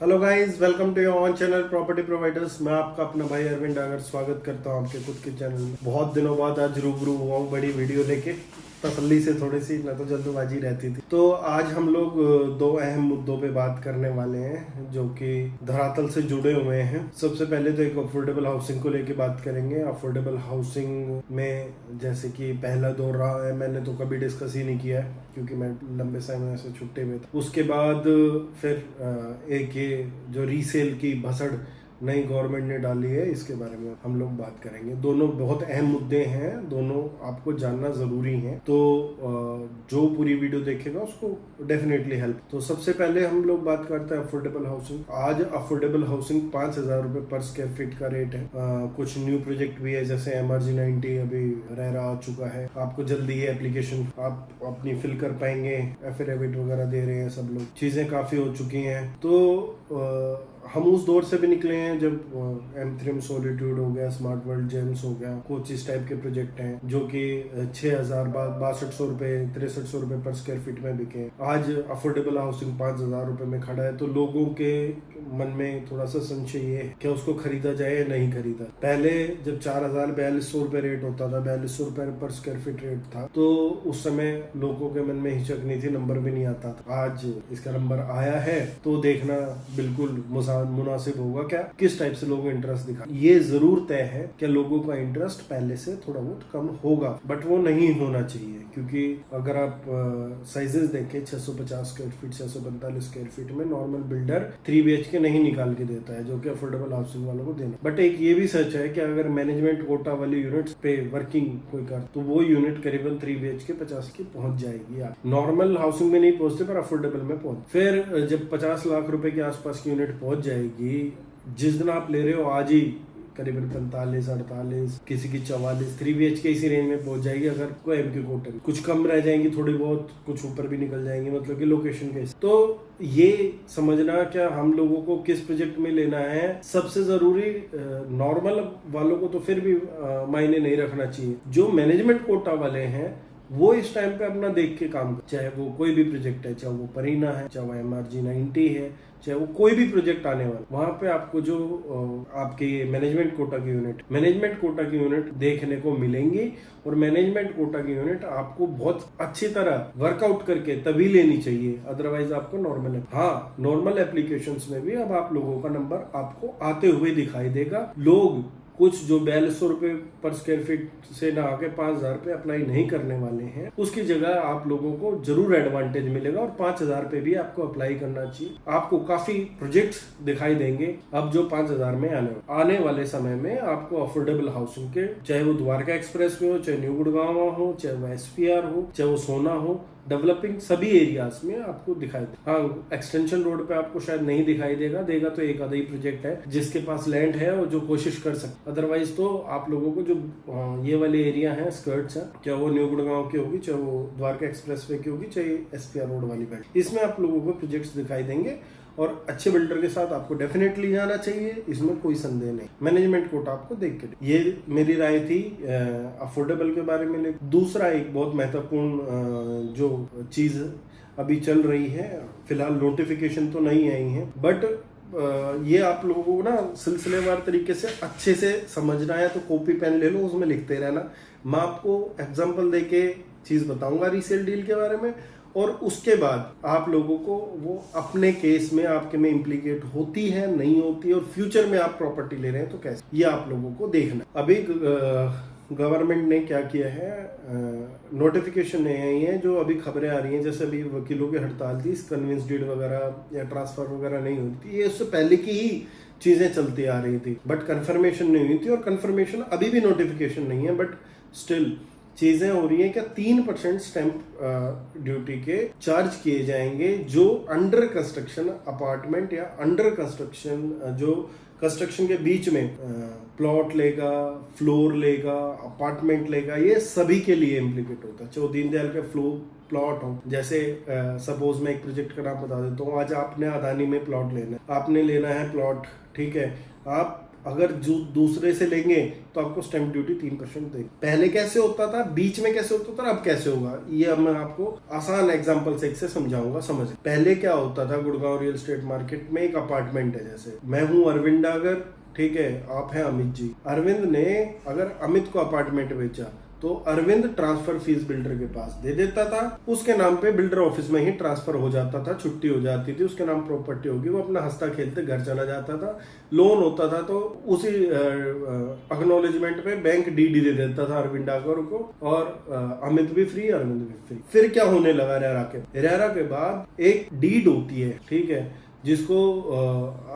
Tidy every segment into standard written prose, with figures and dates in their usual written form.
Hello guys, welcome to your own channel property providers. मैं आपका अपना भाई अरविंद डागर स्वागत करता हूं आपके खुद के चैनल में। बहुत दिनों बाद आज रूबरू हुआ हूं बड़ी वीडियो लेके, तसल्ली से थोड़ी सी, ना तो जल्दबाजी रहती थी। तो आज हम लोग दो अहम मुद्दों पे बात करने वाले हैं जो कि धरातल से जुड़े हुए हैं। सबसे पहले तो एक अफोर्डेबल हाउसिंग को लेके बात करेंगे। अफोर्डेबल हाउसिंग में जैसे कि पहला दौर रहा है, मैंने तो कभी डिस्कस ही नहीं किया है क्योंकि मैं लंबे समय से छुट्टे में था। उसके बाद फिर एक ये जो रीसेल की भसड़ नई गवर्नमेंट ने डाली है, इसके बारे में हम लोग बात करेंगे। दोनों बहुत अहम मुद्दे हैं, दोनों आपको जानना जरूरी है। तो जो पूरी वीडियो देखेगा उसको डेफिनेटली हेल्प। तो सबसे पहले हम लोग बात करते हैं अफोर्डेबल हाउसिंग। आज अफोर्डेबल हाउसिंग 5,000 रुपए पर स्क्वायर फीट का रेट है। कुछ न्यू प्रोजेक्ट भी है, जैसे MRG 90 अभी रेरा आ चुका है। आपको जल्दी ये एप्लीकेशन आप अपनी फिल कर पाएंगे, एफिडेविट वगैरह दे रहे हैं सब लोग, चीजें काफी हो चुकी हैं। तो हम उस दौर से भी निकले हैं जब M3 सॉलिट्यूड हो गया, स्मार्ट वर्ल्ड जेम्स हो गया, कुछ इस टाइप के प्रोजेक्ट हैं जो कि 6,000 6200 रुपए 6300 रुपए पर स्क्वायर फीट में बिके। आज अफोर्डेबल हाउसिंग 5,000 रुपए में खड़ा है। तो लोगों के मन में थोड़ा सा संशय ये है क्या उसको खरीदा जाए या नहीं खरीदा। पहले जब 4,4200 रुपए रेट होता था, 4200 रुपए पर स्क्वायर फीट रेट था, तो उस समय लोगों के मन में हिचक नहीं थी, नंबर भी नहीं आता था। आज इसका नंबर आया है तो देखना बिल्कुल मुनासिब होगा क्या किस टाइप से लोग इंटरेस्ट दिखा। ये जरूर तय है कि लोगों का इंटरेस्ट पहले से थोड़ा बहुत कम होगा, बट वो नहीं होना चाहिए। क्योंकि अगर आप साइजेस देखें, 650 स्क्वायर फीट 645 स्क्वायर फीट में नॉर्मल बिल्डर 3 BHK नहीं निकाल के देता है, जो कि अफोर्डेबल हाउसिंग वालों को देना। बट एक ये भी सच है कि अगर मैनेजमेंट कोटा वाली यूनिट्स पे वर्किंग कोई कर, तो वो यूनिट करीबन 3 BHK 50 की पहुंच जाएगी। आप नॉर्मल हाउसिंग में नहीं पहुंचते पर अफोर्डेबल में पहुंच। फिर जब 50 लाख रुपए के आसपास की यूनिट पहुंच जाएगी, जिस दिन आप ले रहे हो आज ही करीबन 45 48, किसी की 44 3 BHK इसी रेंज में पहुंच जाएगी। अगर कोई MK कोटे में कुछ कम रह जाएंगी थोड़ी बहुत, कुछ ऊपर भी निकल जाएंगी, मतलब कि लोकेशन के। तो ये समझना क्या हम लोगों को किस प्रोजेक्ट में लेना है। सबसे जरूरी नॉर्मल वालों को तो फिर भी मायने नहीं रखना चाहिए। जो मैनेजमेंट कोटा वाले हैं वो इस टाइम पे अपना देख के काम कर, चाहे वो कोई भी प्रोजेक्ट है, चाहे वो परीना है, चाहे वो MRG 90 है, चाहे वो कोई भी प्रोजेक्ट आने वाला, वहां पे आपको जो आपके मैनेजमेंट कोटा की यूनिट देखने को मिलेंगी। और मैनेजमेंट कोटा की यूनिट आपको बहुत अच्छी तरह वर्कआउट करके तभी लेनी चाहिए, अदरवाइज आपको नॉर्मल एप्लीकेशंस में भी अब आप लोगों का नंबर आपको आते हुए दिखाई देगा। लोग कुछ जो 4200 रुपए पर स्क्वायर फीट से ना आके 5,000 पे अप्लाई नहीं करने वाले हैं, उसकी जगह आप लोगों को जरूर एडवांटेज मिलेगा और 5,000 पे भी आपको अप्लाई करना चाहिए। आपको काफी प्रोजेक्ट्स दिखाई देंगे अब जो 5,000 में आने वाले समय में। आपको अफोर्डेबल हाउसिंग के, चाहे वो द्वारका एक्सप्रेस में हो, चाहे न्यू गुड़गांव हो, चाहे वो SPR हो, चाहे वो सोना हो, डेवलपिंग सभी एरियाज में आपको दिखाई दे। हाँ, एक्सटेंशन रोड पे आपको शायद नहीं दिखाई देगा तो एक आधा ही प्रोजेक्ट है जिसके पास लैंड है और जो कोशिश कर सकते। अदरवाइज तो आप लोगों को जो ये वाले एरिया हैं, स्कर्ट्स हैं, चाहे वो न्यू गुड़गांव की होगी, चाहे वो द्वारका एक्सप्रेस वे की होगी, चाहे SPR रोड वाली बेल्ट, इसमें आप लोगों को प्रोजेक्ट्स दिखाई देंगे। और अच्छे बिल्डर के साथ आपको डेफिनेटली जाना चाहिए, इसमें कोई संदेह नहीं। मैनेजमेंट कोटा आपको देख के, ये मेरी राय थी अफोर्डेबल के बारे में। दूसरा एक बहुत महत्वपूर्ण जो चीज अभी चल रही है, फिलहाल नोटिफिकेशन तो नहीं आई है, बट ये आप लोगों को ना सिलसिलेवार तरीके से अच्छे से समझना है। तो कॉपी पेन ले लो, उसमें लिखते रहना। मैं आपको एग्जांपल देके चीज बताऊंगा रीसेल डील के बारे में, और उसके बाद आप लोगों को वो अपने केस में आपके में इम्प्लीकेट होती है नहीं होती, और फ्यूचर में आप प्रॉपर्टी ले रहे हैं तो कैसे, ये आप लोगों को देखना। अभी गवर्नमेंट ने क्या किया है, नोटिफिकेशन नहीं आई है, जो अभी खबरें आ रही हैं, जैसे अभी वकीलों की हड़ताल थी, कन्विंस डीड वगैरह या ट्रांसफर वगैरह नहीं हुई थी, ये उससे पहले की ही चीजें चलती आ रही थी, बट कंफर्मेशन नहीं हुई थी। और कंफर्मेशन अभी भी नोटिफिकेशन नहीं है, बट स्टिल चीजें हो रही हैं कि 3% स्टैंप ड्यूटी के चार्ज किए जाएंगे जो अंडर कंस्ट्रक्शन अपार्टमेंट या अंडर कंस्ट्रक्शन, जो कंस्ट्रक्शन के बीच में प्लॉट लेगा, फ्लोर लेगा, अपार्टमेंट लेगा, ये सभी के लिए इम्प्लीकेट होता है। चाहे दीनदयाल के प्लॉट हो, जैसे सपोज मैं एक प्रोजेक्ट का नाम बता देता हूँ। आज आपने अदानी में प्लॉट लेना है, आपने लेना है प्लॉट, ठीक है। आप अगर जो दूसरे से लेंगे तो आपको स्टैंप ड्यूटी 3% देगी। पहले कैसे होता था, बीच में कैसे होता था, अब कैसे होगा, ये अब मैं आपको आसान एग्जांपल से एक से समझाऊंगा। समझ, पहले क्या होता था, गुड़गांव रियल एस्टेट मार्केट में एक अपार्टमेंट है, जैसे मैं हूँ अरविंद डागर, ठीक है, आप हैं अमित जी। अरविंद ने अगर अमित को अपार्टमेंट बेचा तो अरविंद ट्रांसफर फीस बिल्डर के पास दे देता था, उसके नाम पे बिल्डर ऑफिस में ही ट्रांसफर हो जाता था, छुट्टी हो जाती थी, उसके नाम प्रॉपर्टी होगी, वो अपना हंसता खेलते घर चला जाता था। लोन होता था तो उसी एक्नॉलेजमेंट पे बैंक डीडी दे देता था अरविंद डागर को, और अमित भी फ्री, अरविंद भी फ्री। फिर क्या होने लगा, रेरा के बाद एक डीड होती है, ठीक है, जिसको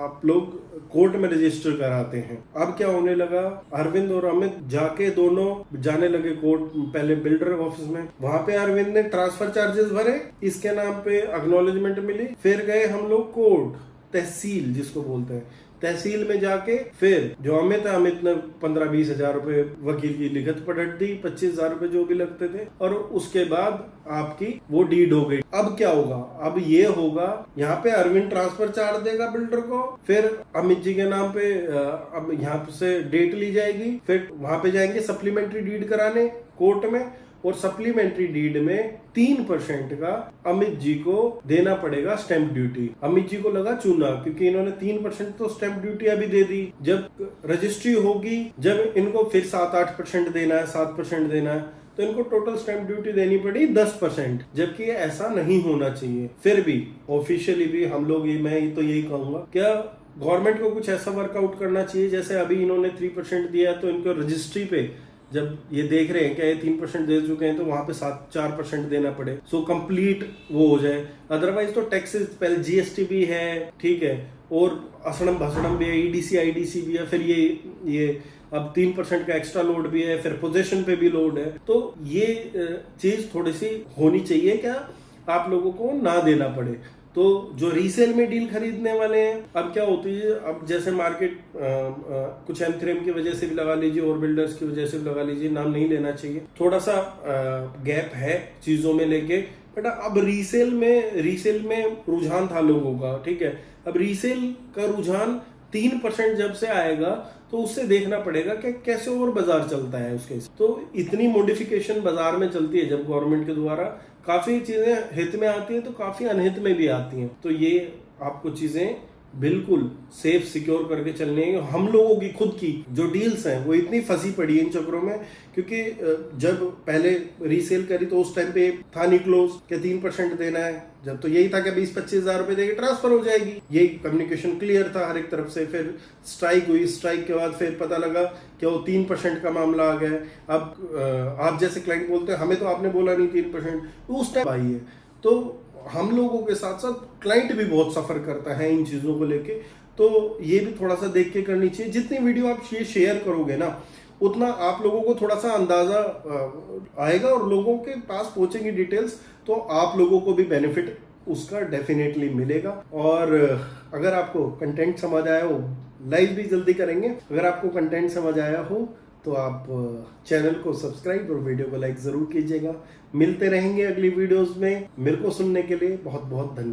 आप लोग कोर्ट में रजिस्टर कराते हैं। अब क्या होने लगा, अरविंद और अमित जाके दोनों जाने लगे कोर्ट, पहले बिल्डर ऑफिस में, वहां पे अरविंद ने ट्रांसफर चार्जेस भरे, इसके नाम पे एक्नॉलेजमेंट मिली, फिर गए हम लोग कोर्ट, तहसील जिसको बोलते हैं, तहसील में जाके फिर जो अमित है, अमित ने 15-20 हजार रुपए वकील की लिखत पढ़ दी, 25 हजार रुपए जो भी लगते थे, और उसके बाद आपकी वो डीड हो गई। अब क्या होगा, अब ये होगा, यहाँ पे अरविंद ट्रांसफर चार्ज देगा बिल्डर को, फिर अमित जी के नाम पे अब यहाँ से डेट ली जाएगी, फिर वहां पे जाएंगे सप्लीमेंट्री डीड कराने कोर्ट में, और सप्लीमेंट्री डीड में 3% का अमित जी को देना पड़ेगा स्टैंप ड्यूटी। अमित जी को लगा चूना, क्योंकि इन्होंने 3% तो स्टैंप ड्यूटी अभी दे दी, जब रजिस्ट्री होगी, जब इनको फिर 7-8% देना है, 7% देना है, तो इनको टोटल स्टैंप ड्यूटी देनी पड़ी 10%, जबकि ऐसा नहीं होना चाहिए। फिर भी ऑफिशियली भी हम लोग, मैं तो यही कहूंगा, क्या गवर्नमेंट को कुछ ऐसा वर्कआउट करना चाहिए, जैसे अभी इन्होंने 3% दिया है, तो इनको रजिस्ट्री पे जब ये देख रहे हैं कि ये 3% दे चुके हैं, तो वहां पे 4% देना पड़े, सो कंप्लीट वो हो जाए। अदरवाइज तो टैक्सेस, पहले जीएसटी भी है, ठीक है, और असड़म भसड़म भी है, ईडीसी आईडीसी भी है, फिर ये अब 3% का एक्स्ट्रा लोड भी है, फिर पोजीशन पे भी लोड है, तो ये चीज थोड़ी सी होनी चाहिए, क्या आप लोगों को ना देना पड़े। तो जो रीसेल में डील खरीदने वाले हैं, अब क्या होती है, अब जैसे मार्केट कुछ एम3एम की वजह से भी लगा लीजिए और बिल्डर्स की वजह से भी लगा लीजिए, नाम नहीं लेना चाहिए, थोड़ा सा गैप है चीजों में लेके, बट अब रीसेल में रुझान था लोगों का, ठीक है, अब रीसेल का रुझान 3% जब से आएगा, तो उससे देखना पड़ेगा कि कैसे और बाजार चलता है उसके। तो इतनी मॉडिफिकेशन बाजार में चलती है जब गवर्नमेंट के द्वारा, काफी चीजें हित में आती हैं तो काफी अनहित में भी आती हैं, तो ये आपको चीजें बिल्कुल सेफ सिक्योर करके चलनी है। हम लोगों की खुद की जो डील्स हैं वो इतनी फंसी पड़ी है इन चक्रों में, क्योंकि जब पहले रीसेल करी तो उस टाइम पे था नहीं क्लोज कि 3% देना है, जब तो यही था कि 20-25 हजार रुपए देके ट्रांसफर हो जाएगी, यही कम्युनिकेशन क्लियर था हर एक तरफ से। फिर स्ट्राइक हुई, स्ट्राइक के बाद फिर पता लगा कि वो 3% का मामला आ गया। अब आप जैसे क्लाइंट बोलते हैं हमें तो आपने बोला नहीं 3%, उस टाइम आई है। तो हम लोगों के साथ साथ क्लाइंट भी बहुत सफर करता है इन चीजों को लेके, तो ये भी थोड़ा सा देख के करनी चाहिए। जितनी वीडियो आप ये शेयर करोगे ना, उतना आप लोगों को थोड़ा सा अंदाजा आएगा और लोगों के पास पहुंचेंगी डिटेल्स, तो आप लोगों को भी बेनिफिट उसका डेफिनेटली मिलेगा। और अगर आपको कंटेंट समझ आया हो, लाइक भी जल्दी करेंगे, अगर आपको कंटेंट समझ आया हो तो आप चैनल को सब्सक्राइब और वीडियो को लाइक जरूर कीजिएगा। मिलते रहेंगे अगली वीडियोस में। मेरे को सुनने के लिए बहुत बहुत धन्यवाद।